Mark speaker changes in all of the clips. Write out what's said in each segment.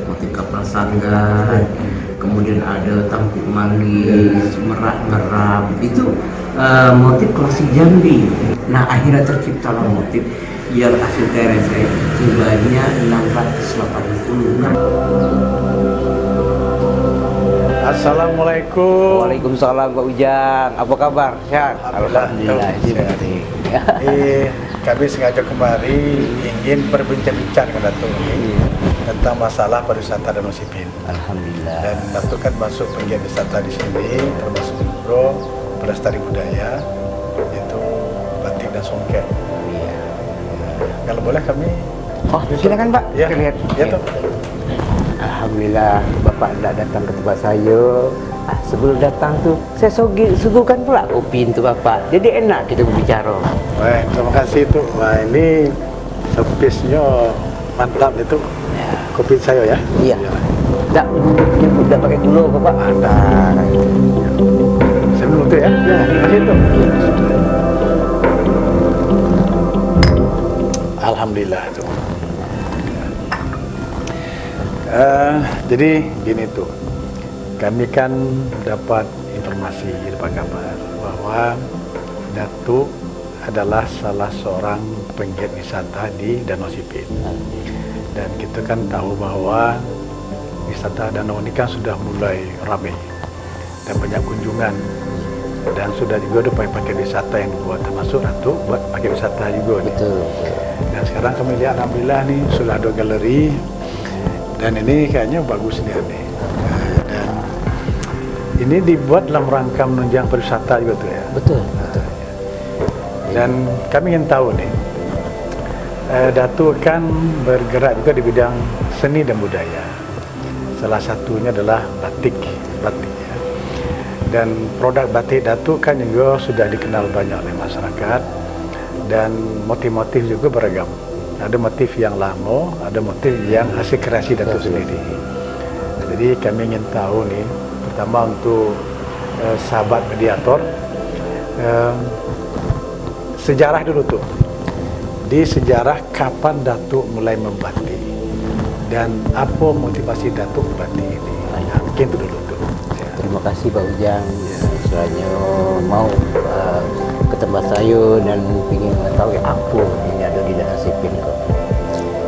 Speaker 1: Motif kapal sanggan, kemudian ada tampuk manggis, merak ngeram, itu motif klasik Jambi. Nah akhirnya terciptalah motif yang hasil karya saya sebanyak 680.
Speaker 2: Assalamualaikum.
Speaker 3: Waalaikumsalam Pak Ujang. Apa kabar? Sehat?
Speaker 2: Alhamdulillah. Kami sengaja kemari ingin berbincang-bincang dengan Datuk tentang masalah pariwisata Danau Sipin.
Speaker 3: Alhamdulillah.
Speaker 2: Dan Datuk kan masuk penggiat wisata di sini, termasuk juga pelestari budaya, yaitu batik dan songket.
Speaker 3: Iya.
Speaker 2: Kalau boleh kami.
Speaker 3: Oh, silakan Pak.
Speaker 2: Ya,
Speaker 3: Kita lihat.
Speaker 2: ya toh.
Speaker 3: Alhamdulillah Bapak tidak datang ke tempat saya. Sebelum datang tuh saya suguhkan pula kopi untuk Bapak. Jadi enak kita berbicara.
Speaker 2: Baik, terima kasih itu. Wah, ini servisnya mantap itu.
Speaker 3: Ya.
Speaker 2: Kopi saya ya.
Speaker 3: Iya. Tidak pakai gula Bapak.
Speaker 2: Ada. Saya minum tuh ya. Ya, terima kasih itu. Alhamdulillah tuh. Jadi gini tuh, kami kan dapat informasi, dapat kabar bahwa Datuk adalah salah seorang penggiat wisata di Danau Sipin. Dan kita kan tahu bahwa wisata danau ini kan sudah mulai ramai dan banyak kunjungan, dan sudah juga ada paket wisata yang dibuat, termasuk Datuk buat paket wisata juga.
Speaker 3: Betul.
Speaker 2: Dan sekarang kami lihat alhamdulillah nih sudah ada galeri. Dan ini kayaknya bagus nih. Dan ini dibuat dalam rangka menunjang pariwisata juga tuh ya.
Speaker 3: Betul.
Speaker 2: Dan kami ingin tahu nih, Datuk kan bergerak juga di bidang seni dan budaya. Salah satunya adalah batik ya. Dan produk batik Datuk kan juga sudah dikenal banyak oleh masyarakat, dan motif-motif juga beragam. Ada motif yang lama, ada motif yang hasil kreasi Datuk sendiri. Jadi kami ingin tahu nih, pertama untuk sahabat mediator, sejarah dulu tuh. Di sejarah kapan Datuk mulai membatik dan apa motivasi Datuk membatik ini? Nah, mungkin itu dulu tuh.
Speaker 3: Terima kasih Pak Ujang. Istilahnya mau ke tempat saya dan ingin mengetahui apa yang ada di Danau Sipin.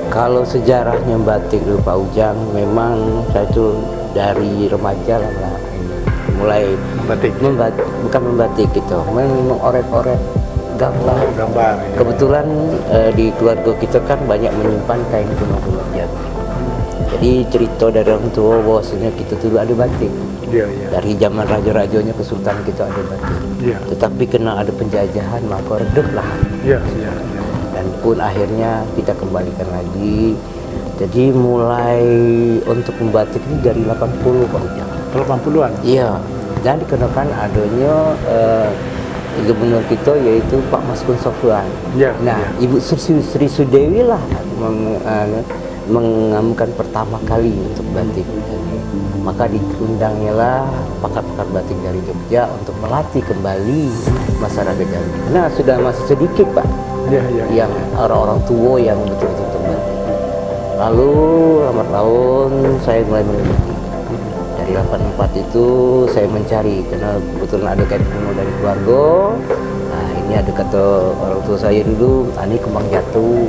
Speaker 3: Kalau sejarahnya batik dulu Pak Ujang, memang saya itu dari remaja lah mulai
Speaker 2: Membatik.
Speaker 3: Bukan membatik gitu, mengorek-orek gambar.
Speaker 2: Gambar. Ya.
Speaker 3: Kebetulan di keluarga kita kan banyak menyimpan kain kuno-kuno Jambi. Jadi cerita dari orang tua bahwasanya kita dulu ada batik.
Speaker 2: Iya, iya.
Speaker 3: Dari zaman raja-rajanya ke sultan kita ada batik.
Speaker 2: Iya.
Speaker 3: Tetapi kena ada penjajahan maka redup lah.
Speaker 2: Iya, iya.
Speaker 3: Dan pun akhirnya kita kembalikan lagi. Jadi mulai untuk membatik ini dari 80 Pak Ujang.
Speaker 2: 80-an.
Speaker 3: Iya. Dan dikenakan adanya gubernur kita yaitu Pak Maskun Sofwan.
Speaker 2: Ya,
Speaker 3: Nah,
Speaker 2: ya.
Speaker 3: Ibu Sri Sudewi lah mengamukan pertama kali untuk batik. Maka diundangnya lah pakar-pakar batik dari Jogja untuk melatih kembali masyarakat Jambi. Nah, sudah masih sedikit Pak
Speaker 2: Iya, iya.
Speaker 3: yang orang-orang tua yang betul-betul untuk batik. Lalu lambat laun saya mulai mengikuti. Dari 84 itu saya mencari karena kebetulan ada kain kuno dari keluarga. Nah, ini ada kata orang tua saya dulu, ini kembang jatuh.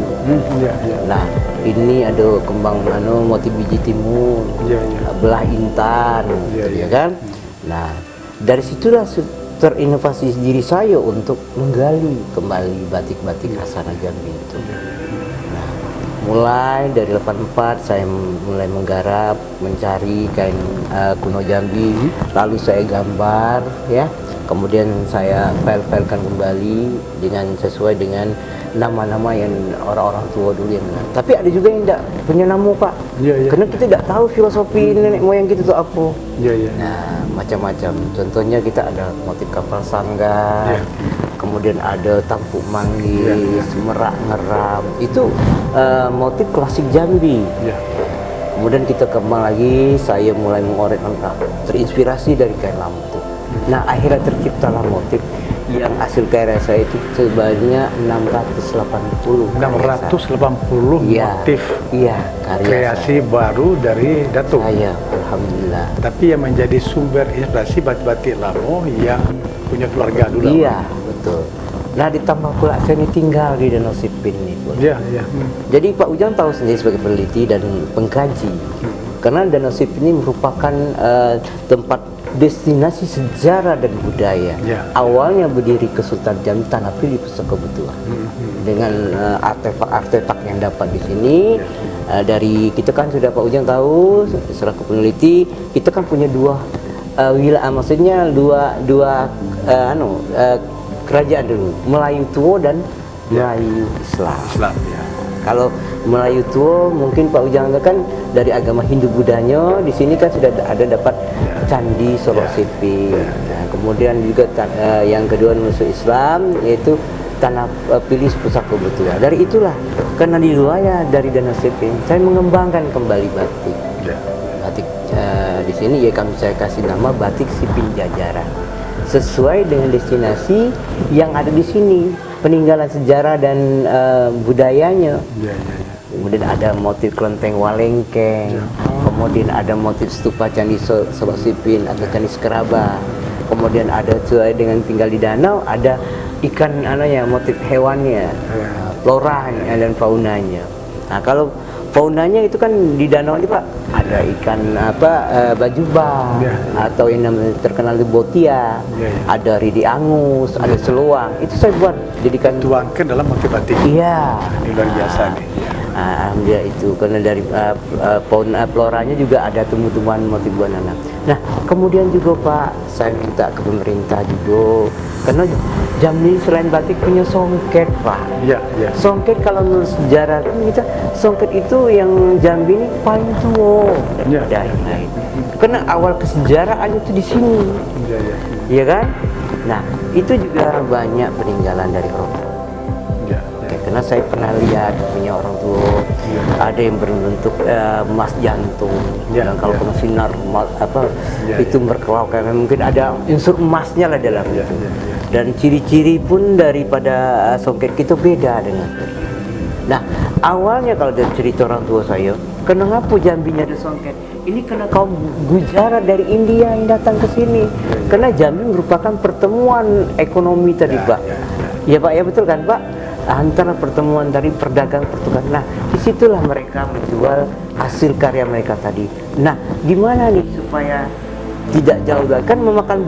Speaker 2: Iya, iya.
Speaker 3: Nah, ini ada kembang motif biji timun,
Speaker 2: Iya, iya.
Speaker 3: belah intan,
Speaker 2: Iya,
Speaker 3: gitu,
Speaker 2: iya.
Speaker 3: ya kan? Nah, dari situlah terinovasi diri saya untuk menggali kembali batik-batik khasana Jambi itu. Nah, mulai dari 84 saya mulai menggarap, mencari kain kuno Jambi, lalu saya gambar, ya. Kemudian saya file-filekan kembali dengan sesuai dengan nama-nama yang orang-orang tua dulu yang bilang. Tapi ada juga yang tidak punya nama Pak.
Speaker 2: Iya, iya.
Speaker 3: Karena kita tidak tahu filosofi nenek moyang kita itu apa.
Speaker 2: Iya, iya.
Speaker 3: Nah, macam-macam. Contohnya kita ada motif kapal sanggan,
Speaker 2: Iya.
Speaker 3: kemudian ada tampuk manggis, merak ngeram. Itu motif klasik Jambi.
Speaker 2: Iya.
Speaker 3: Kemudian kita kembang lagi, saya mulai mengorek terinspirasi dari kain lama itu. Nah, akhirnya terciptalah motif yang hasil karya saya itu sebanyak 680 karya saya.
Speaker 2: 680
Speaker 3: Iya,
Speaker 2: motif
Speaker 3: iya, karya
Speaker 2: kreasi baru dari Datuk.
Speaker 3: saya, alhamdulillah.
Speaker 2: Tapi yang menjadi sumber inspirasi batik-batik lama yang punya keluarga dulu.
Speaker 3: Iya, betul. Nah, ditambah pula saya ini tinggal di Danau Sipin nih, Bos.
Speaker 2: Iya, iya.
Speaker 3: Jadi Pak Ujang tahu sendiri sebagai peneliti dan pengkaji, karena Danau Sipin ini merupakan tempat destinasi sejarah dan budaya.
Speaker 2: Ya.
Speaker 3: Awalnya berdiri ke Sultan Jambi Tanah Pilih Pusaka Betulan. Dengan artefak-artefak yang dapat di sini, dari kita kan sudah Pak Ujang tahu selaku peneliti, kita kan punya dua wilayah, maksudnya dua kerajaan dulu, Melayu Tua dan Melayu Islam.
Speaker 2: Islam, ya.
Speaker 3: Kalau Melayu Tua mungkin Pak Ujang kan dari agama Hindu Budanya, di sini kan sudah ada dapat Candi Solo Sipin. Nah, kemudian juga yang kedua masuk Islam yaitu Tanah Pilih Pusaka Betulan. Dari itulah karena di luar dari Danau Sipin saya mengembangkan kembali batik.
Speaker 2: Ya.
Speaker 3: Batik di sini ya saya kasih nama Batik Sipin Jajaran. Sesuai dengan destinasi yang ada di sini, peninggalan sejarah dan budayanya.
Speaker 2: Ya, ya, ya.
Speaker 3: Kemudian ada motif kelenteng Walengkeng, kemudian ada motif stupa Candi Solo Sipin atau Candi Sekeraba. Kemudian ada sesuai dengan tinggal di danau, ada ikan motif hewannya, flora dan faunanya. Nah, kalau faunanya itu kan di danau ini Pak, ada ikan bajubang, atau yang namanya terkenal di botia, ada ridi angus, ada seluang. Itu saya buat jadikan
Speaker 2: Tuangkan dalam motif batik.
Speaker 3: Iya.
Speaker 2: Ini luar biasa nih.
Speaker 3: Alhamdulillah itu karena dari fauna floranya juga ada tumbuh-tumbuhan motif buah nanam. Nah, kemudian juga Pak, saya minta ke pemerintah juga karena Jambi selain batik punya songket Pak.
Speaker 2: Iya, iya.
Speaker 3: Songket kalau menurut sejarah kita, songket itu yang Jambi ini paling tua daripada yang lain. Karena awal kesejaraan itu di sini,
Speaker 2: Iya, iya.
Speaker 3: iya kan? Nah, itu juga banyak peninggalan dari orang tua.
Speaker 2: Iya.
Speaker 3: Karena saya pernah lihat punya orang tua, ada yang berbentuk emas jantung, dan kalau kena sinar itu berkelap, karena mungkin ada unsur emasnya lah dalam itu. Dan ciri-ciri pun daripada songket kita beda dengan. Nah, awalnya kalau dari cerita orang tua saya, kenapa Jambinya ada songket? Ini karena kaum Gujarat dari India yang datang ke sini. Karena Jambi merupakan pertemuan ekonomi tadi, Pak. Ya Pak, ya betul kan Pak? Antara pertemuan dari perdagang pertukaran. Nah, disitulah mereka menjual hasil karya mereka tadi. Nah, gimana nih supaya tidak jauh lagi, kan memakan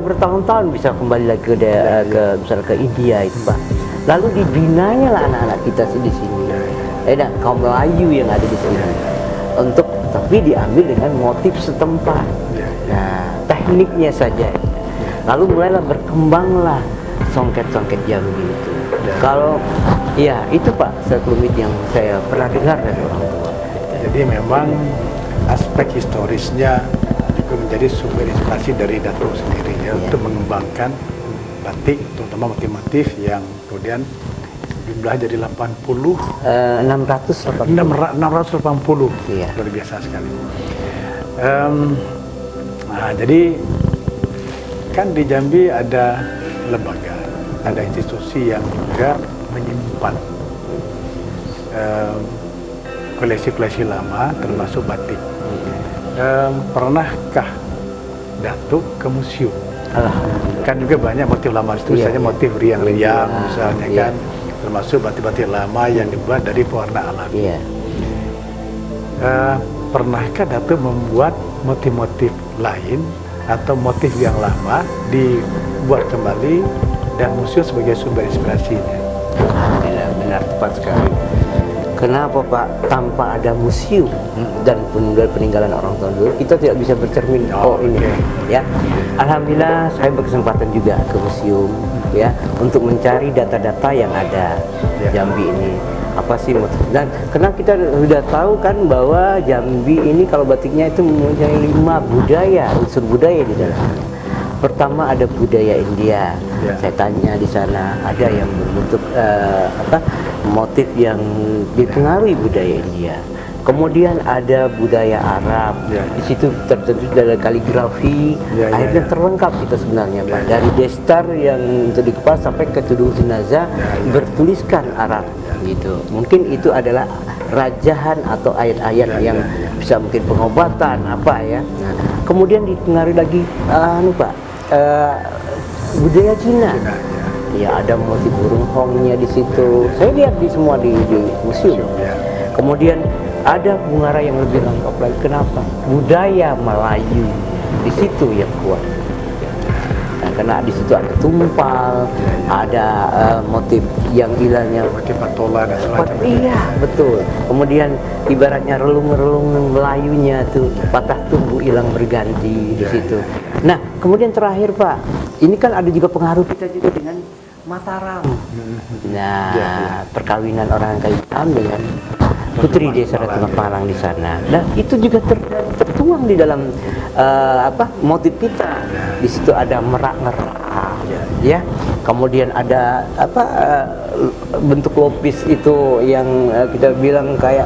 Speaker 3: bertahun-tahun bisa kembali lagi ke misalnya ke India itu Pak. Lalu dibinanya lah anak-anak kita di sini. Kaum Melayu yang ada di sini. Tapi diambil dengan motif setempat. Nah, tekniknya saja. Lalu mulailah berkembanglah songket-songket Jambi itu. Kalau ya itu Pak sekelumit yang saya pernah dengar dari orang tua.
Speaker 2: Jadi memang aspek historisnya juga menjadi sumber inspirasi dari Datuk sendiri ya, untuk mengembangkan batik, terutama motif-motif yang kemudian jumlah jadi 680.
Speaker 3: Iya.
Speaker 2: Luar biasa sekali. Jadi kan di Jambi ada lembaga, ada institusi yang juga menyimpan koleksi-koleksi lama termasuk batik. Pernahkah Datuk ke museum? Kan juga banyak motif lama itu, misalnya motif riang-riang misalnya kan, termasuk batik-batik lama yang dibuat dari pewarna alami. Pernahkah Datuk membuat motif-motif lain atau motif yang lama dibuat kembali dan museum sebagai sumber inspirasinya?
Speaker 3: Alhamdulillah, benar, tepat sekali. Kenapa Pak? Tanpa ada museum dan peninggalan orang tua dulu, kita tidak bisa bercermin. Ya. Alhamdulillah, saya berkesempatan juga ke museum, ya, untuk mencari data-data yang ada Jambi ini. Apa sih motif? Dan karena kita sudah tahu kan bahwa Jambi ini kalau batiknya itu mempunyai 5 budaya, unsur budaya di dalamnya. Pertama ada budaya India. Saya tanya di sana, ada yang berbentuk motif yang dipengaruhi budaya India. Kemudian ada budaya Arab,
Speaker 2: Ya.
Speaker 3: di situ tertentu dari kaligrafi,
Speaker 2: Ya, ya,
Speaker 3: akhirnya
Speaker 2: ya.
Speaker 3: terlengkap kita sebenarnya Pak.
Speaker 2: Ya.
Speaker 3: Dari destar yang untuk dikepas sampai ke tudung jenazah
Speaker 2: Ya.
Speaker 3: bertuliskan Arab gitu. Mungkin itu adalah rajahan atau ayat-ayat
Speaker 2: Ya,
Speaker 3: yang
Speaker 2: ya, ya.
Speaker 3: bisa mungkin pengobatan apa ya. Nah, kemudian dipengaruhi lagi Pak, budaya Cina.
Speaker 2: Cina, ya.
Speaker 3: Ya, ada motif burung hongnya di situ. Saya lihat di semua di museum.
Speaker 2: Ya.
Speaker 3: Kemudian ada Bungara yang lebih lengkap lagi. Kenapa? Budaya Melayu di situ yang kuat. Nah, karena di situ ada tumpal, ada motif yang ilahnya.
Speaker 2: Pakai patola dan semacam itu.
Speaker 3: Iya, betul. Kemudian ibaratnya relung-relung Melayunya tuh patah tumbuh hilang berganti di
Speaker 2: Ya,
Speaker 3: situ. Nah, kemudian terakhir Pak, ini kan ada juga pengaruh kita juga dengan Mataram. Nah,
Speaker 2: Ya, ya.
Speaker 3: perkawinan orang kayu hitam dengan putri desa Ratu Malang di sana. Nah, itu juga tertuang di dalam motif kita. Di situ ada merak-merak, ya. Kemudian ada bentuk lopis itu yang kita bilang kayak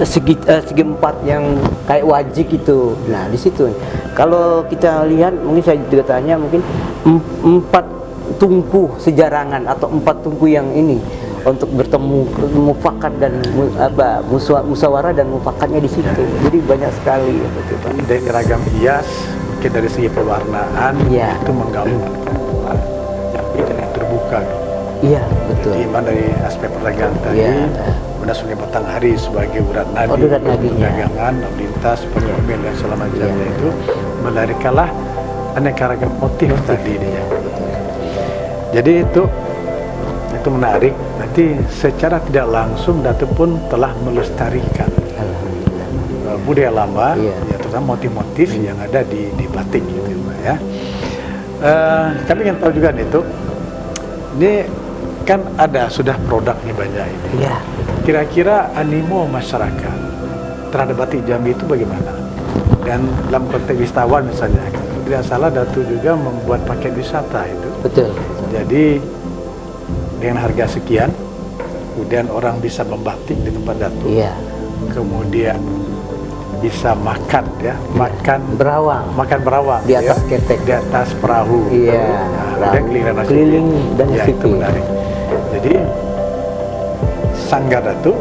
Speaker 3: segi empat yang kayak wajik itu. Nah, di situ kalau kita lihat, mungkin saya juga tanya, mungkin 4 tungku sejarangan atau 4 tungku yang ini untuk bertemu mufakat dan musyawarah dan mufakatnya di situ. Jadi banyak sekali gitu, Pak.
Speaker 2: Dari ragam hias, mungkin dari segi pewarnaan
Speaker 3: Ya.
Speaker 2: itu menggambarkan yang terbuka.
Speaker 3: Iya, betul.
Speaker 2: Jadi dari aspek perdagangan tadi,
Speaker 3: Ya.
Speaker 2: kemudian Sungai Batanghari sebagai urat nadi,
Speaker 3: Oh, urat nadinya.
Speaker 2: perdagangan, lalu lintas, perekonomian dan segala macamnya
Speaker 3: Ya.
Speaker 2: itu melarikanlah aneka ragam motif tadi dia. Jadi itu menarik. Nanti secara tidak langsung Datuk pun telah melestarikan
Speaker 3: Alhamdulillah.
Speaker 2: budaya lama,
Speaker 3: Iya.
Speaker 2: ya, terutama motif-motif yang ada di batik gitu Pak, ya. Kami ingin tahu juga nih Tuk, ini kan ada sudah produknya banyak ini.
Speaker 3: Iya.
Speaker 2: Kira-kira animo masyarakat terhadap batik Jambi itu bagaimana? Dan dalam konteks wisatawan misalnya, kalau tidak salah Datuk juga membuat paket wisata itu.
Speaker 3: Betul.
Speaker 2: Jadi dengan harga sekian, kemudian orang bisa membatik di tempat Datuk.
Speaker 3: Iya.
Speaker 2: Kemudian bisa makan ya, makan
Speaker 3: Berawang.
Speaker 2: berawang
Speaker 3: Di atas
Speaker 2: ya,
Speaker 3: ketek.
Speaker 2: di atas perahu.
Speaker 3: Iya,
Speaker 2: Nah,
Speaker 3: perahu. Keliling dan
Speaker 2: ya,
Speaker 3: situ.
Speaker 2: itu menarik. Jadi Sanggar Datuk,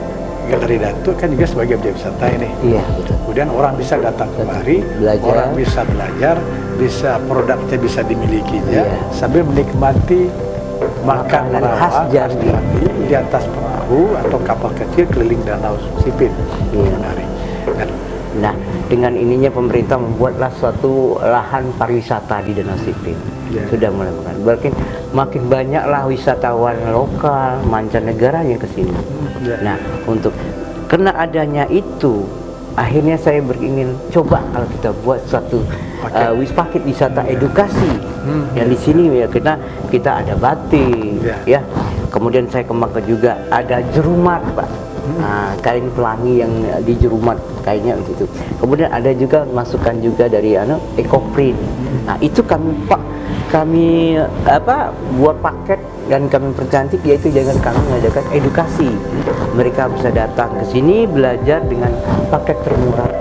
Speaker 2: Galeri Datuk kan juga sebagai objek wisata ini.
Speaker 3: Iya, betul.
Speaker 2: Kemudian orang bisa datang kemari,
Speaker 3: Belajar.
Speaker 2: orang bisa belajar, bisa produknya bisa dimilikinya,
Speaker 3: Iya.
Speaker 2: sambil menikmati makan
Speaker 3: Makanan
Speaker 2: berawang
Speaker 3: khas Jambi.
Speaker 2: di atas perahu atau kapal kecil keliling danau Sipin.
Speaker 3: Iya.
Speaker 2: Menarik. Dan
Speaker 3: Nah, dengan ininya pemerintah membuatlah suatu lahan pariwisata di Danau Sipin.
Speaker 2: Ya.
Speaker 3: Sudah melakukan. Berarti makin banyaklah wisatawan lokal, mancanegara yang ke sini.
Speaker 2: Ya.
Speaker 3: Nah, untuk karena adanya itu, akhirnya saya beringin coba kalau kita buat suatu paket wisata edukasi. Yang di sini ya kita ada batik,
Speaker 2: Ya.
Speaker 3: ya. Kemudian saya kembangkan juga ada jerumat, Pak. Nah, kain pelangi yang dijerumat kainnya begitu. Kemudian ada juga masukan juga dari ekoprint. Nah, itu kami buat paket dan kami percantik, yaitu dengan kami mengadakan edukasi. Mereka bisa datang ke sini belajar dengan paket termurah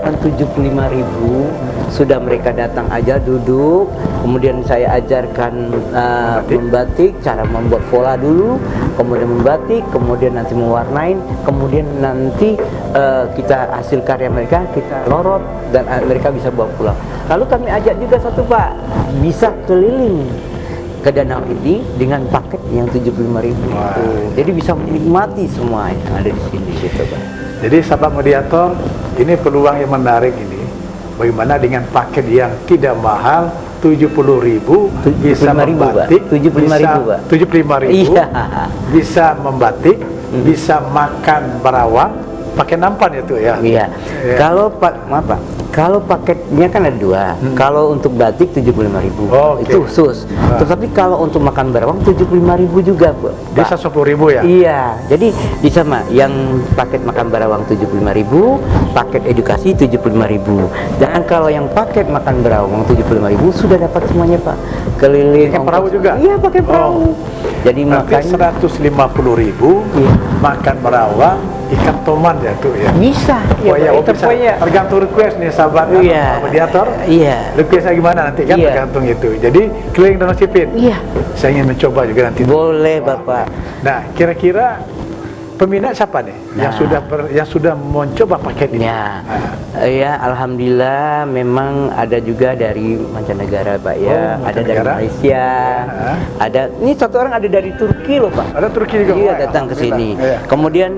Speaker 3: 75.000. Sudah mereka datang aja duduk, kemudian saya ajarkan membatik, cara membuat pola dulu, kemudian membatik, kemudian nanti mewarnain, kemudian nanti kita hasil karya mereka kita lorot dan mereka bisa bawa pulang. Lalu kami ajak juga satu Pak, bisa keliling ke danau ini dengan paket yang 75.000. Jadi bisa menikmati semua yang ada di sini gitu Pak.
Speaker 2: Jadi sahabat mediator, ini peluang yang menarik ini. Bagaimana dengan paket yang tidak mahal, 70.000 bisa
Speaker 3: 75.000,
Speaker 2: membatik,
Speaker 3: Pak. 75.000, Pak.
Speaker 2: 75.000
Speaker 3: Iya.
Speaker 2: bisa membatik, bisa makan berawang, pakai nampan itu ya.
Speaker 3: Iya.
Speaker 2: Ya.
Speaker 3: Kalau kalau paketnya kan ada 2. Kalau untuk batik 75.000.
Speaker 2: Oh, oke.
Speaker 3: Itu khusus. Tetapi kalau untuk makan berawang 75.000 juga, Pak.
Speaker 2: Bisa 10.000 ya?
Speaker 3: Iya. Jadi di sama yang paket makan berawang 75.000, paket edukasi 75.000. Dan kalau yang paket makan berawang 75.000 sudah dapat semuanya, Pak. Keliling
Speaker 2: Pakai perahu juga?
Speaker 3: Iya, pakai perahu. Jadi
Speaker 2: Berarti
Speaker 3: makanya
Speaker 2: 150.000
Speaker 3: Iya.
Speaker 2: makan berawang, ikan potoman ya tuh ya.
Speaker 3: Bisa,
Speaker 2: Oh ya,
Speaker 3: Pak, itu
Speaker 2: bisa.
Speaker 3: pokoknya.
Speaker 2: Tergantung request nih sahabat
Speaker 3: Iya.
Speaker 2: mediator.
Speaker 3: Iya.
Speaker 2: Requestnya gimana nanti kan
Speaker 3: Iya.
Speaker 2: tergantung itu. Jadi keliling Danau Sipin.
Speaker 3: Iya.
Speaker 2: Saya ingin mencoba juga nanti.
Speaker 3: Boleh, Bapak.
Speaker 2: Nah, kira-kira peminat siapa nih yang
Speaker 3: Nah.
Speaker 2: yang sudah mencoba paket ini?
Speaker 3: Ya,
Speaker 2: Ah.
Speaker 3: ya alhamdulillah memang ada juga dari mancanegara Pak ya,
Speaker 2: Oh,
Speaker 3: ada dari
Speaker 2: mancanegara.
Speaker 3: Malaysia,
Speaker 2: Ya.
Speaker 3: ada ini satu orang ada dari Turki loh Pak.
Speaker 2: Ada Turki juga.
Speaker 3: Iya
Speaker 2: Wah,
Speaker 3: datang ke sini.
Speaker 2: alhamdulillah. Iya.
Speaker 3: Kemudian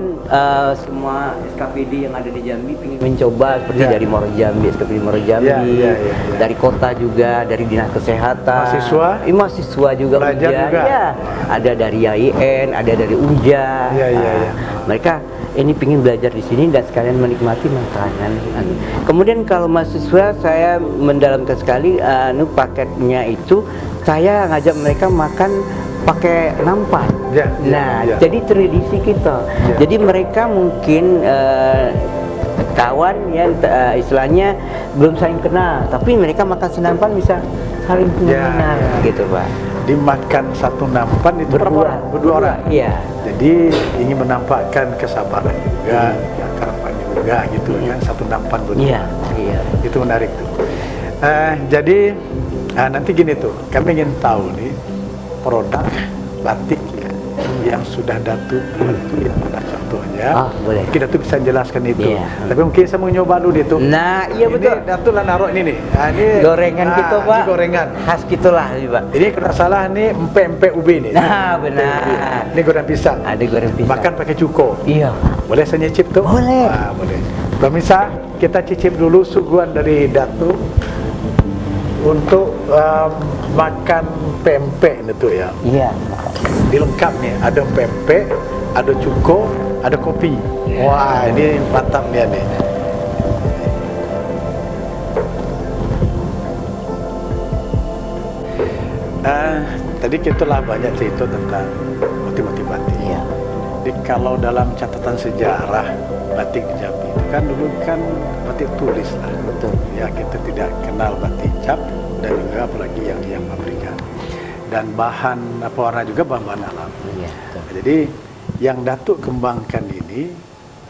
Speaker 3: semua SKPD yang ada di Jambi ingin mencoba seperti
Speaker 2: Ya.
Speaker 3: dari Moro Jambi, SKPD Moro Jambi,
Speaker 2: Ya.
Speaker 3: dari kota juga, dari dinas kesehatan,
Speaker 2: Mahasiswa?
Speaker 3: mahasiswa juga,
Speaker 2: Belajar
Speaker 3: Unja.
Speaker 2: juga?
Speaker 3: Ya, ada dari YIN, ada dari Unja.
Speaker 2: Iya, iya,
Speaker 3: Nah,
Speaker 2: iya.
Speaker 3: Mereka ini pingin belajar di sini dan sekalian menikmati makanan. Kemudian kalau mahasiswa saya mendalamkan sekali paketnya itu saya ngajak mereka makan pakai nampan.
Speaker 2: Ya, ya,
Speaker 3: Nah,
Speaker 2: ya.
Speaker 3: jadi tradisi kita.
Speaker 2: Ya.
Speaker 3: Jadi mereka mungkin kawan ya istilahnya belum saling kenal, tapi mereka makan senampan bisa saling
Speaker 2: Ya,
Speaker 3: mengenal
Speaker 2: ya.
Speaker 3: gitu Pak.
Speaker 2: Dimakan satu nampan itu berapa orang? Berdua orang.
Speaker 3: Iya.
Speaker 2: Jadi ingin menampakkan kesabaran juga, kekerapan juga gitu kan, satu nampan berdua.
Speaker 3: Iya, iya.
Speaker 2: Itu menarik tuh. Jadi nanti gini tuh, kami ingin tahu nih produk batik ya, yang sudah Datuk itu yang mana contohnya.
Speaker 3: Ah, boleh.
Speaker 2: Mungkin Datuk bisa jelaskan itu.
Speaker 3: Iya.
Speaker 2: Tapi mungkin saya mau nyoba dulu itu.
Speaker 3: Nah, iya
Speaker 2: Ini
Speaker 3: betul.
Speaker 2: Datuk lah naruh ini nih. Ini
Speaker 3: Gorengan gitu
Speaker 2: ini
Speaker 3: Pak.
Speaker 2: gorengan.
Speaker 3: Khas gitulah nih Pak.
Speaker 2: Ini kalau tak salah nih empek-empek ubi nih.
Speaker 3: Nah, benar.
Speaker 2: Ini goreng pisang.
Speaker 3: Ada goreng pisang.
Speaker 2: Makan pakai cuko.
Speaker 3: Iya.
Speaker 2: Boleh saya nyicip tuh?
Speaker 3: Boleh.
Speaker 2: Boleh. Pemirsa, kita cicip dulu suguhan dari Datuk untuk makan pempek itu ya.
Speaker 3: Iya.
Speaker 2: Dilengkap nih, ada pempek, ada cuko, ada kopi. Wah, ini mantap nih nih. Tadi kita lah banyak cerita tentang motif-motif batik.
Speaker 3: Iya.
Speaker 2: Jadi kalau dalam catatan sejarah batik Jambi itu kan dulu kan batik tulis lah.
Speaker 3: Betul.
Speaker 2: Ya kita tidak kenal batik cap dan juga apalagi yang pabrikan. Dan bahan warna juga bahan alam.
Speaker 3: Iya. Betul.
Speaker 2: Jadi yang Datuk kembangkan ini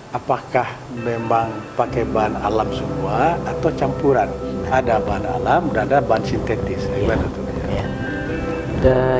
Speaker 2: apakah memang pakai bahan alam semua atau campuran? Ada bahan alam dan ada bahan sintetis. Gimana tuh?
Speaker 3: Iya.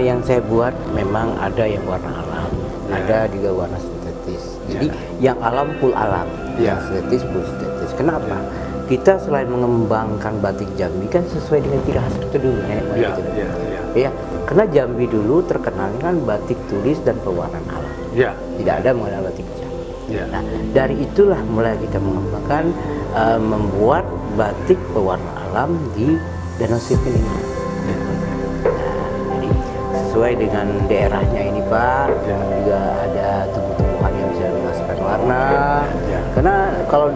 Speaker 3: Yang saya buat memang ada yang warna alam,
Speaker 2: Ya.
Speaker 3: ada juga warna sintetis. Jadi
Speaker 2: Ya.
Speaker 3: yang alam full alam,
Speaker 2: Ya.
Speaker 3: yang sintetis full sintetis. Kenapa? Kita selain mengembangkan batik Jambi kan sesuai dengan ciri khas itu dulu, nenek moyang
Speaker 2: Ya,
Speaker 3: itu dulu.
Speaker 2: ya, ya.
Speaker 3: Ya, karena Jambi dulu terkenal kan batik tulis dan pewarnaan alam.
Speaker 2: Ya,
Speaker 3: Tidak ada mengenal batik cap.
Speaker 2: ya.
Speaker 3: Nah, dari itulah mulai kita mengembangkan membuat batik pewarna alam di Danau Sipin ini. Nah, jadi sesuai dengan daerahnya ini Pak,
Speaker 2: Ya.
Speaker 3: juga ada tumbuh-tumbuhan yang bisa menghasilkan warna.
Speaker 2: Ya.
Speaker 3: Karena kalau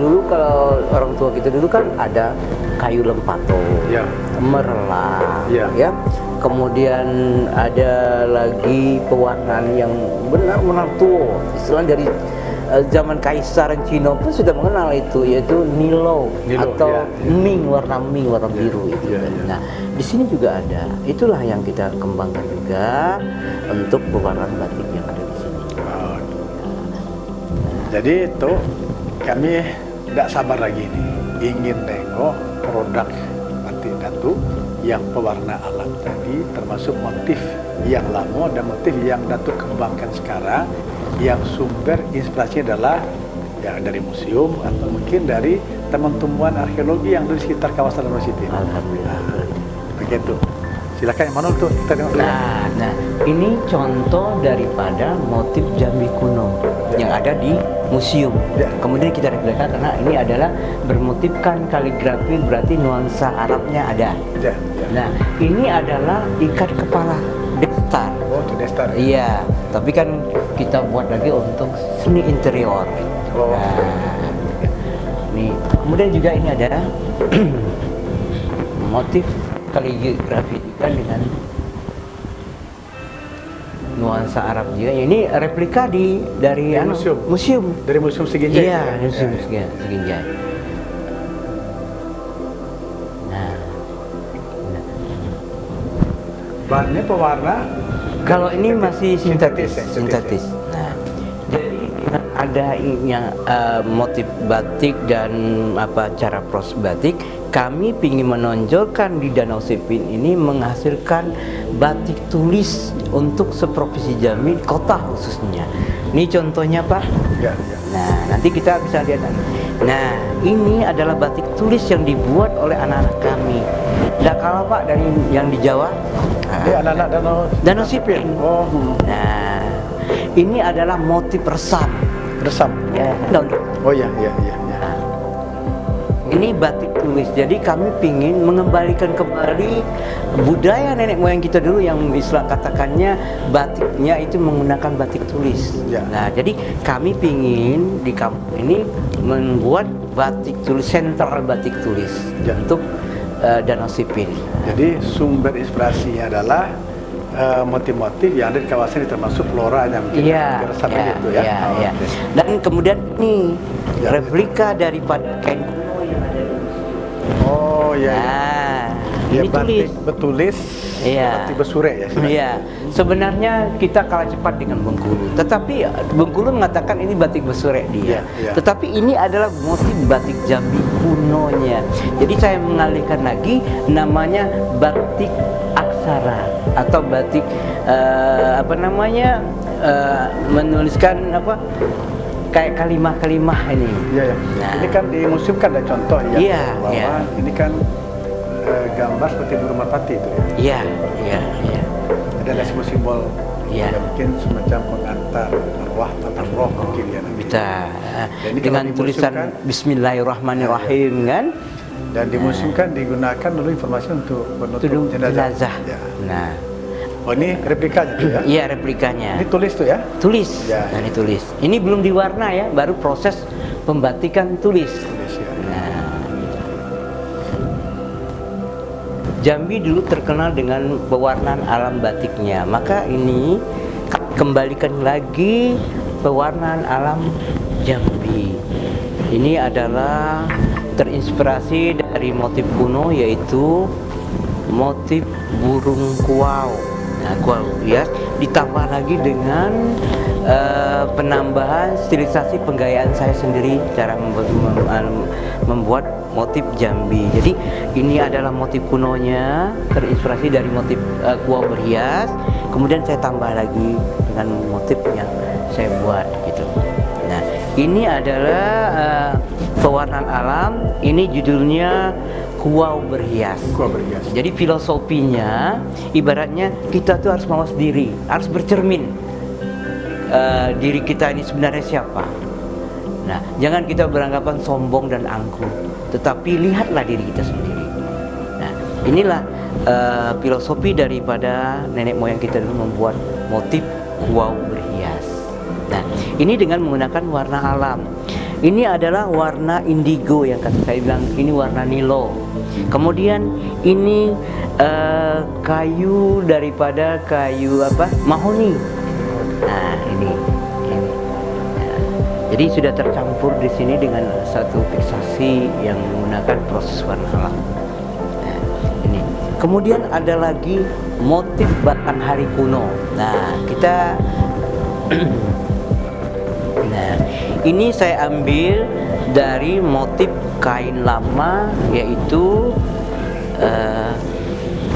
Speaker 3: orang tua kita dulu kan ada kayu lempato,
Speaker 2: Ya.
Speaker 3: merlah,
Speaker 2: Ya.
Speaker 3: ya. Kemudian ada lagi pewarnaan yang benar-benar tua, istilahnya dari zaman Kaisaran Cina pun sudah mengenal itu, yaitu Nilo,
Speaker 2: Nilo,
Speaker 3: atau
Speaker 2: ya, ya.
Speaker 3: Ming, warna biru itu.
Speaker 2: Ya, ya.
Speaker 3: Nah, di sini juga ada. Itulah yang kita kembangkan juga untuk pewarnaan batik yang ada di sini.
Speaker 2: Oh. Jadi itu kami tidak sabar lagi nih, ingin tengok produk batik Datuk yang pewarna alam tadi, termasuk motif yang lama dan motif yang Datuk kembangkan sekarang, yang sumber inspirasi adalah ya dari museum atau mungkin dari teman-teman arkeologi yang ada di sekitar kawasan Danau Sipin.
Speaker 3: Alhamdulillah.
Speaker 2: Begitu. Silakan yang mana tuh kita tengok dulu.
Speaker 3: Nah, ini contoh daripada motif Jambi kuno yang ada di museum.
Speaker 2: Ya.
Speaker 3: Kemudian kita replika karena ini adalah bermotifkan kaligrafi, berarti nuansa Arabnya ada.
Speaker 2: Ya, ya.
Speaker 3: Nah, ini adalah ikat kepala destar.
Speaker 2: Oh, itu Destar.
Speaker 3: Iya, tapi kan kita buat lagi untuk seni interior.
Speaker 2: Oh.
Speaker 3: Nah, nih, kemudian juga ini ada motif kaligrafi kan dengan nuansa Arab juga. Ini replika dari
Speaker 2: Dari museum.
Speaker 3: museum.
Speaker 2: Dari Museum Seginjai.
Speaker 3: Iya,
Speaker 2: Ya,
Speaker 3: museum
Speaker 2: ya.
Speaker 3: Seginjai. Nah,
Speaker 2: Bahannya pewarna.
Speaker 3: kalau ini masih sintetis,
Speaker 2: ya,
Speaker 3: sintetis. Nah, jadi adanya motif batik dan cara proses batik, kami ingin menonjolkan di Danau Sipin ini menghasilkan batik tulis untuk seprovinsi Jambi, kota khususnya. Ini contohnya Pak.
Speaker 2: Ya, ya.
Speaker 3: Nah, nanti kita bisa lihat. Nah, ini adalah batik tulis yang dibuat oleh anak-anak kami. Nah, kalau Pak dari yang di Jawa,
Speaker 2: Anak-anak
Speaker 3: Danau Sipin.
Speaker 2: Oh,
Speaker 3: Nah, ini adalah motif resam.
Speaker 2: resam.
Speaker 3: Ya,
Speaker 2: Oh ya, ya, ya, ya.
Speaker 3: Nah, ini batik tulis. Jadi kami ingin mengembalikan kembali budaya nenek moyang kita dulu yang istilah katakannya batiknya itu menggunakan batik tulis.
Speaker 2: Ya.
Speaker 3: Nah, jadi kami ingin di kampung ini membuat batik tulis, sentral batik tulis
Speaker 2: Ya.
Speaker 3: untuk Danau Sipin.
Speaker 2: Jadi sumber inspirasinya adalah motif-motif yang ada di kawasan ini, termasuk flora yang
Speaker 3: Iya,
Speaker 2: resam
Speaker 3: iya,
Speaker 2: itu ya.
Speaker 3: iya,
Speaker 2: Oh,
Speaker 3: iya.
Speaker 2: oke.
Speaker 3: Dan kemudian ini
Speaker 2: Ya.
Speaker 3: replika daripada kain kuno yang ada di
Speaker 2: Oh ya.
Speaker 3: Nah,
Speaker 2: Ya,
Speaker 3: ini tulis.
Speaker 2: batik betulis,
Speaker 3: Iya.
Speaker 2: batik besure ya. istilahnya.
Speaker 3: Iya, sebenarnya kita kalah cepat dengan Bengkulu. Tetapi Bengkulu mengatakan ini batik besure dia.
Speaker 2: Iya, iya.
Speaker 3: Tetapi ini adalah motif batik Jambi kunonya. Jadi saya mengalihkan lagi namanya batik aksara atau batik menuliskan kayak kalimah-kalimah ini.
Speaker 2: Iya, ya.
Speaker 3: Nah.
Speaker 2: Ini kan di museum kan ada contoh ya.
Speaker 3: Iya,
Speaker 2: bahwa
Speaker 3: iya.
Speaker 2: ini kan gambar seperti burung merpati itu ya.
Speaker 3: Iya, iya, iya.
Speaker 2: Ada semua simbol.
Speaker 3: Iya.
Speaker 2: Ya, mungkin semacam pengantar arwah atau roh mungkin ya. nanti.
Speaker 3: Bisa
Speaker 2: Jadi
Speaker 3: dengan
Speaker 2: kalau
Speaker 3: tulisan
Speaker 2: dimuseumkan-
Speaker 3: Bismillahirrahmanirrahim kan?
Speaker 2: Dan dimuseumkan digunakan dulu informasi untuk menutup
Speaker 3: Tudung
Speaker 2: jenazah.
Speaker 3: jenazah.
Speaker 2: Ya.
Speaker 3: Nah,
Speaker 2: Oh ini replikanya tuh ya.
Speaker 3: iya replikanya.
Speaker 2: Ini tulis tuh ya.
Speaker 3: Tulis.
Speaker 2: Ya.
Speaker 3: Nah, ini tulis. Ini belum diwarna ya, baru proses pembatikan tulis.
Speaker 2: Tulis ya.
Speaker 3: Nah, Jambi dulu terkenal dengan pewarnaan alam batiknya. Maka ini kembalikan lagi pewarnaan alam Jambi. Ini adalah terinspirasi dari motif kuno, yaitu motif burung kuau. Nah, kuau hias ditambah lagi dengan penambahan stilisasi penggayaan saya sendiri cara membuat motif Jambi. Jadi ini adalah motif kunonya, terinspirasi dari motif kuau berhias. Kemudian saya tambah lagi dengan motif yang saya buat gitu. Nah, ini adalah pewarnaan alam. Ini judulnya kuau berhias.
Speaker 2: Gua berhias.
Speaker 3: Jadi filosofinya ibaratnya kita tuh harus mawas diri, harus bercermin diri kita ini sebenarnya siapa. Nah, jangan kita beranggapan sombong dan angkuh, tetapi lihatlah diri kita sendiri. Nah, inilah filosofi daripada nenek moyang kita dulu membuat motif kuau berhias. Nah, ini dengan menggunakan warna alam. Ini adalah warna indigo yang saya bilang, ini warna nilo. Kemudian ini kayu daripada kayu mahoni. Nah, ini. Nah, jadi sudah tercampur di sini dengan satu fiksasi yang menggunakan proses warna alam. Nah, ini. Kemudian ada lagi motif batang hari kuno. Nah, kita nah, ini saya ambil dari motif kain lama, yaitu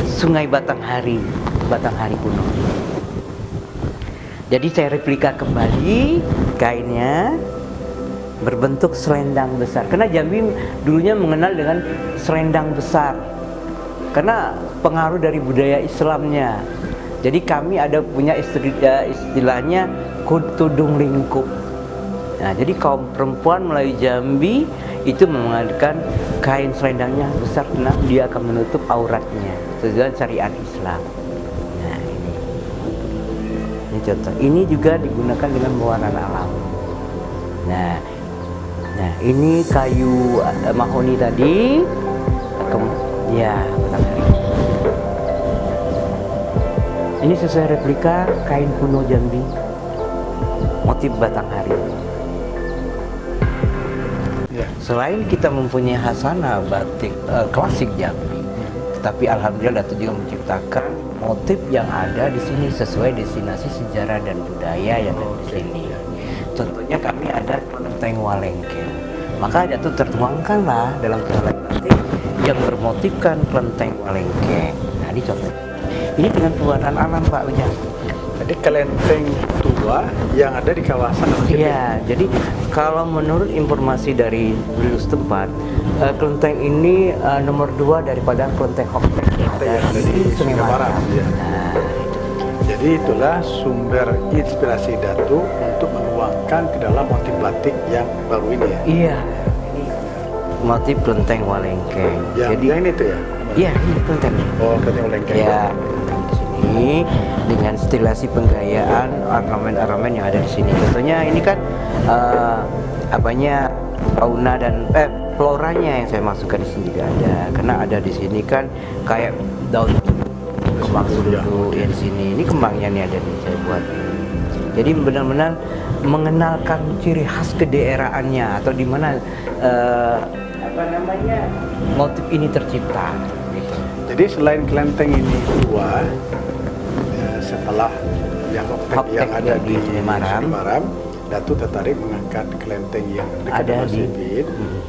Speaker 3: Sungai Batanghari kuno. Jadi saya replika kembali kainnya berbentuk selendang besar. Karena Jambi dulunya mengenal dengan selendang besar, karena pengaruh dari budaya Islamnya. Jadi kami ada punya istilahnya tudung lingkup. Nah, jadi kaum perempuan Melayu Jambi itu mengadakan kain selendangnya besar karena dia akan menutup auratnya sesuai syariat Islam. Nah, ini contoh. Ini juga digunakan dengan pewarnaan alam. Nah, ini kayu mahoni tadi. Ya, ini sesuai replika kain kuno Jambi, motif Batanghari.
Speaker 2: Ya.
Speaker 3: Selain kita mempunyai hasanah batik klasik Jambi, tetapi alhamdulillah Datuk juga menciptakan motif yang ada di sini sesuai destinasi sejarah dan budaya yang ada di sini. contohnya kami ada kelenteng Walengkeng. Maka Datuk tertuangkanlah dalam kelenteng batik yang bermotifkan kelenteng Walengkeng. Nah, ini contoh. Ini dengan pewarnaan alam, Pak Ujang.
Speaker 2: Jadi kelenteng tua yang ada di kawasan Danosipin.
Speaker 3: Iya, jadi kalau menurut informasi dari penduduk setempat, kelenteng ini nomor 2 daripada kelenteng Hoktek yang ada di Sungai Mara.
Speaker 2: Ya.
Speaker 3: Nah,
Speaker 2: Jadi itulah sumber inspirasi Datuk untuk menuangkan ke dalam motif batik yang baru ini ya.
Speaker 3: iya, ini motif kelenteng Walengkeng. Jadi
Speaker 2: Yang ini tuh ya.
Speaker 3: iya, ini kelenteng.
Speaker 2: Oh, kelenteng Walengkeng.
Speaker 3: Ya, kelenteng di sini dengan stilasi penggayaan ornamen-ornamen yang ada di sini. Contohnya ini kan apanya fauna dan floranya yang saya masukkan di sini juga ada. Karena ada di sini kan kayak daun kembang suruh ya di sini. Ini kembangnya nih ada nih saya buat. Jadi benar-benar mengenalkan ciri khas kedaerahannya atau di mana apa namanya motif ini tercipta. Gitu.
Speaker 2: Jadi selain kelenteng ini tua, setelah yang
Speaker 3: Hoktek
Speaker 2: yang ada
Speaker 3: di
Speaker 2: di
Speaker 3: Sungai Maram.
Speaker 2: Maram, Datuk tertarik mengangkat kelenteng yang dekat
Speaker 3: Ada di-
Speaker 2: Danosipin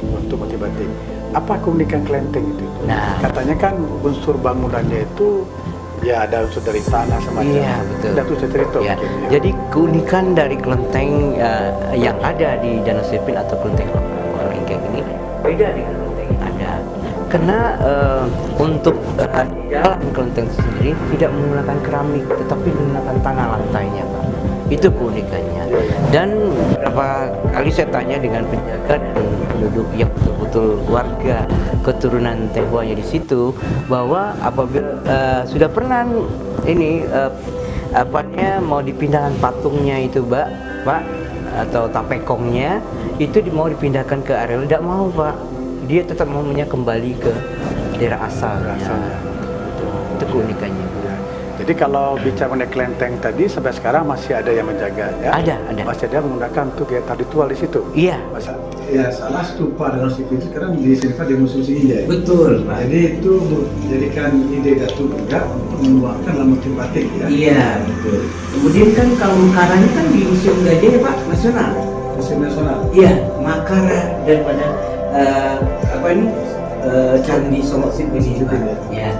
Speaker 2: untuk motif batik. Apa keunikan kelenteng itu?
Speaker 3: Nah.
Speaker 2: Katanya kan unsur bangunannya itu ya ada unsur dari tanah semacam.
Speaker 3: Iya, betul.
Speaker 2: Datuk cerita
Speaker 3: Ya,
Speaker 2: mungkin, ya.
Speaker 3: jadi keunikan dari kelenteng yang ada di Danosipin atau kelenteng Walengkeng ini beda dengan kelenteng yang ada. Karena untuk di dalam kelenteng sendiri tidak menggunakan keramik, tetapi menggunakan tanah lantainya, Pak. Itu keunikannya. Dan beberapa kali saya tanya dengan penjaga dan penduduk yang betul-betul warga keturunan Tionghoanya di situ, bahwa apabila sudah pernah ini apanya mau dipindahkan patungnya itu, Pak, atau tapekongnya itu mau dipindahkan ke area lain, tidak mau, Pak. Dia tetap maunya kembali ke daerah asalnya.
Speaker 2: Asalnya.
Speaker 3: Itu keunikannya.
Speaker 2: Ya. Jadi kalau bicara mengenai kelenteng tadi sampai sekarang masih ada yang menjaga ya?
Speaker 3: Ada.
Speaker 2: Masih ada menggunakan untuk kegiatan ritual di situ.
Speaker 3: Iya.
Speaker 2: Masa?
Speaker 4: Ya, salah stupa Danosipin itu sekarang disimpan di Museum Singijaya.
Speaker 1: Betul, Pak.
Speaker 4: Jadi itu menjadikan ide Datuk juga untuk menuangkan dalam motif batik ya.
Speaker 1: Iya, betul. Kemudian kan kalau Makara ini kan di Museum Gajah ya, Pak, nasional.
Speaker 4: Museum Nasional.
Speaker 1: Iya, Makara daripada apa ini Candi Solok Sip ini juga. Ya.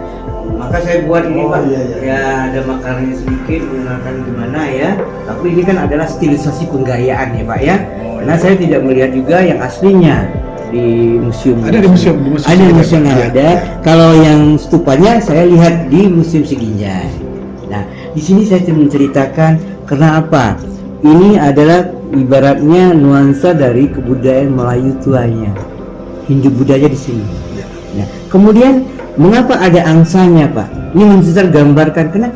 Speaker 1: Maka saya buat ini,
Speaker 4: Oh,
Speaker 1: Pak.
Speaker 4: iya, iya.
Speaker 1: Ya, ada makaranya sedikit mengenalkan gimana ya. Tapi ini kan adalah stilisasi penggayaan ya, Pak ya. Karena saya tidak melihat juga yang aslinya di museum.
Speaker 4: Ada di museum, di museum
Speaker 1: Ada di
Speaker 4: Singijaya,
Speaker 1: museum
Speaker 4: Pak.
Speaker 1: yang
Speaker 4: Iya,
Speaker 1: ada.
Speaker 4: iya.
Speaker 1: Kalau yang stupanya saya lihat di Museum Singijaya. Nah, di sini saya menceritakan karena apa? Ini adalah ibaratnya nuansa dari kebudayaan Melayu tuanya. Hindu budaya di sini. Nah, kemudian mengapa ada angsanya, Pak? Ini gambarkan karena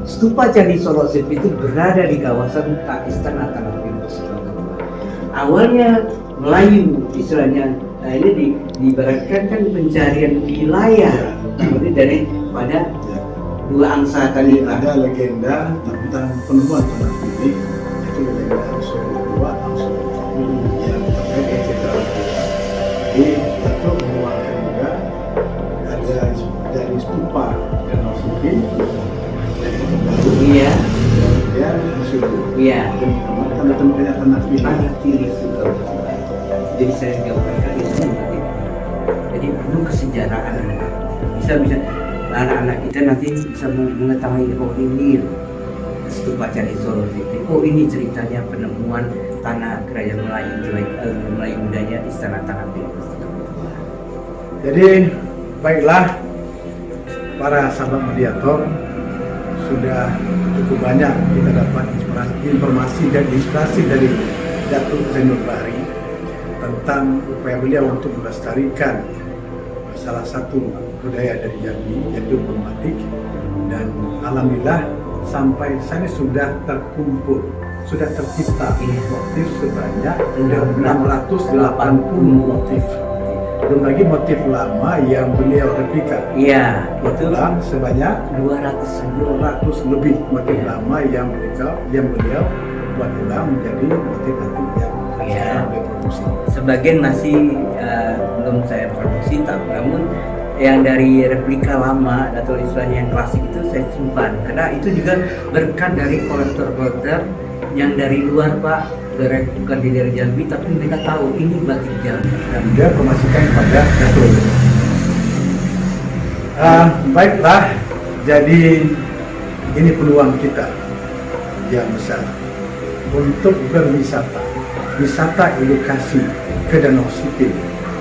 Speaker 1: stupa Candi Solok Sip itu berada di kawasan Istana Tanah Pinus. Awalnya Melayu istilahnya. Nah, ini diibaratkan kan pencarian wilayah dari pada dua angsa tadi, Pak.
Speaker 4: Ada legenda tentang penemuan tanah putih, yaitu legenda Angso II, Angso yang terkait dengan cerita Angso. Jadi Datuk mengeluarkan juga ada dari stupa Danosipin dari baru
Speaker 1: Iya,
Speaker 4: kemudian Angso II.
Speaker 1: iya.
Speaker 4: Dan tanda temukannya tanah putih.
Speaker 1: Tanah Tiris itu. Jadi saya gambarkan di sini nanti. Jadi penuh kesejarahan. Bisa anak-anak kita nanti bisa mengetahui, oh ini stupa Candi Solok Sip. Oh ini ceritanya penemuan tanah kerajaan Melayu budaya Istana Tanah Pinus.
Speaker 4: Jadi baiklah para sahabat mediator, sudah cukup banyak kita dapat informasi dan inspirasi dari Datuk Zainul Bahri tentang upaya beliau untuk melestarikan salah satu budaya dari Jambi, yaitu batik. Dan alhamdulillah sampai saat ini sudah terkumpul, sudah tercipta motif sebanyak 680 motif. Belum lagi motif lama yang beliau replika.
Speaker 1: Iya, itu
Speaker 4: Ulang sebanyak
Speaker 1: 200
Speaker 4: lebih motif lama yang beliau buat ulang menjadi motif batik yang
Speaker 1: Iya.
Speaker 4: sekarang beliau produksi.
Speaker 1: sebagian masih belum saya produksi, namun yang dari replika lama atau istilahnya yang klasik itu saya simpan karena itu juga berkat dari kolektor-kolektor yang dari luar Pak, bukan dari Jambi, tapi mereka tahu ini batik Jambi.
Speaker 2: Dan dia promosikan kepada Datuk. Baiklah, jadi ini peluang kita yang besar untuk berwisata, wisata edukasi ke Danau Sipin.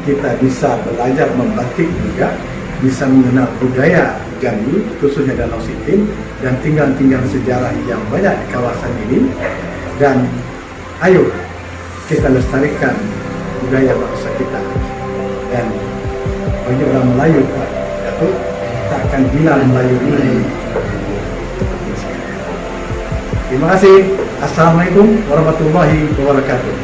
Speaker 2: Kita bisa belajar membatik juga, bisa mengenal budaya Jambi, khususnya Danau Sipin, dan tinggal-tinggal sejarah yang banyak di kawasan ini. Dan ayo kita lestarikan budaya bangsa kita. Dan bagi orang Melayu, Pak Datuk, tak akan hilang Melayu ini. Terima kasih. Assalamualaikum warahmatullahi wabarakatuh.